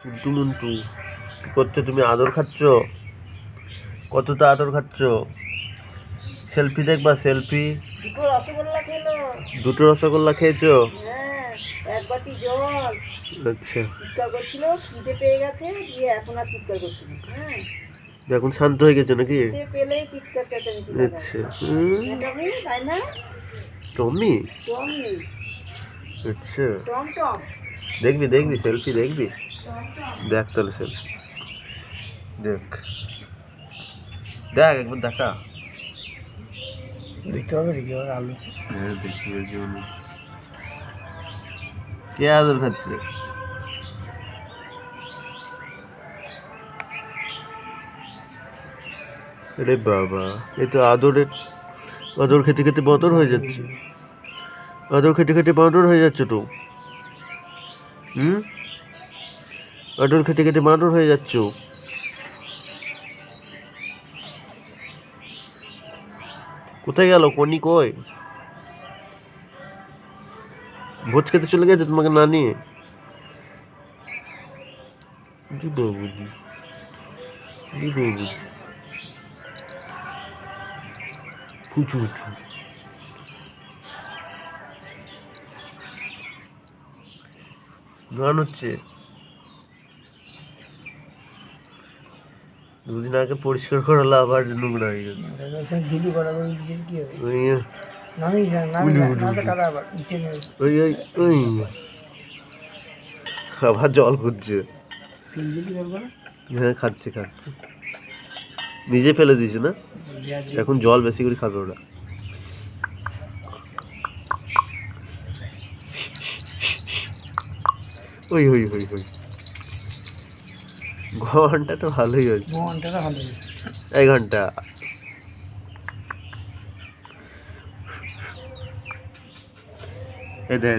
টুন্টু মুন্টু কি করছো তুমি? আদর খাচ্ছ? কতটা আদর খাচ্ছ? সেলফি দেখবা? সেলফি? দুটো রসগোল্লা খেয়েছো? এক বাটি জল। আচ্ছা, চিৎকার করছিল, খিদে পেয়ে গেছে, দিয়ে এখন আর চিৎকার করছিল। এখন শান্ত হয়ে গেছে নাকি? খিদে পেলেই চিৎকার চেঁচামেচি। আচ্ছা, টমি, তাই না? টমি? টমি, আচ্ছা, টম টম, দেখবি দেখবি সেলফি দেখবি? Tom Tom. দেখ তাহলে সেলফি দেখ, দেখ একবার দেখা। দেখতে হবে নাকি আমার আলু? হ্যাঁ দেখি, কে আদর খাচ্ছে? আরে বাবা, এই তো আদর খেতে খেতে বাঁদর হয়ে যাচ্ছে। আদর খেতে খেতে বাঁদর হয়ে যাচ্ছে তো। আদর খেতে খেতে বাঁদর হয়ে যাচ্ছ। কোথায় গেল কনি? কই? ভোজ খেতে চলে গেছে তোমাকে না নিয়ে? ফুচু ফুচু গান হচ্ছে। দুদিন আগে পরিষ্কার করালো, আবার নোংরা হয়ে গেছে। ঝিলি করা করে দিচ্ছেন কি হবে? ওই আবার জল খুঁজছে। হ্যাঁ খাচ্ছে। নিজে ফেলে দিয়েছে না, এখন জল বেশি করে খাবে ওরা। ওই ঘন্টাটা ভালোই হয়েছে। এক ঘন্টা। দে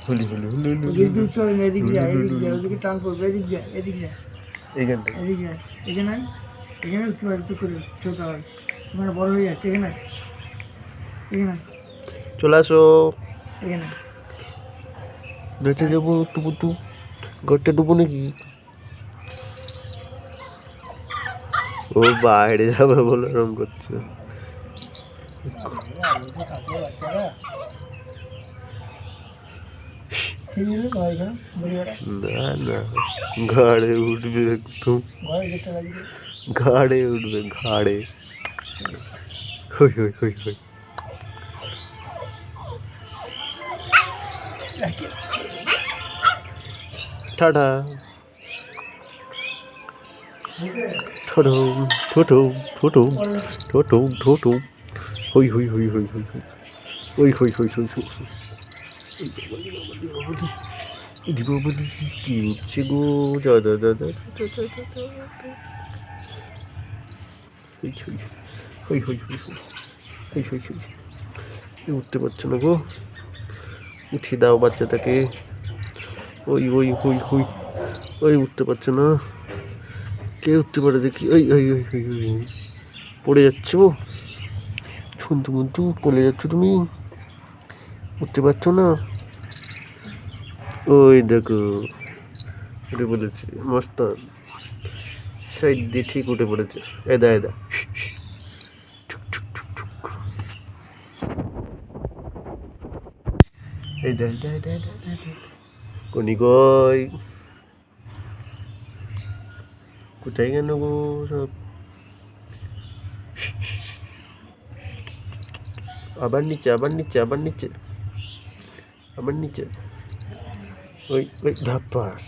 হুলি এদিকে টান পড়বে, এদিকে এইখানটা এখানে একটু করে চলতে হবে। মানে বড় হয়ে যাচ্ছে এখানে চলে আসো। এখানে নেচে যাবো টুপুটু, ঘরটা ডুবো নাকি? ও বাইরে যাবে বলে এরম করছে। না ঘাড়ে উঠবে একদম, ঘাড়ে উঠবে ঘাড়ে। হই টাটা। ঠোঁটো হই কি উঠছে গো? উঠতে পারছে না গো, উঠিয়ে দাও বাচ্চাটাকে। ওই উঠতে পারছে না। কে উঠতে পারে দেখি? ওই পড়ে যাচ্ছ, শুনতু পড়ে যাচ্ছ তুমি, উঠতে পারছো না। ওই দেখো, উঠে পড়েছে মস্তান, সাইড দিয়ে ঠিক উঠে পড়েছে। এদা কনি কই? কোথায় গেল গো সব? আবার নিচে ওই ধাপ্পাস।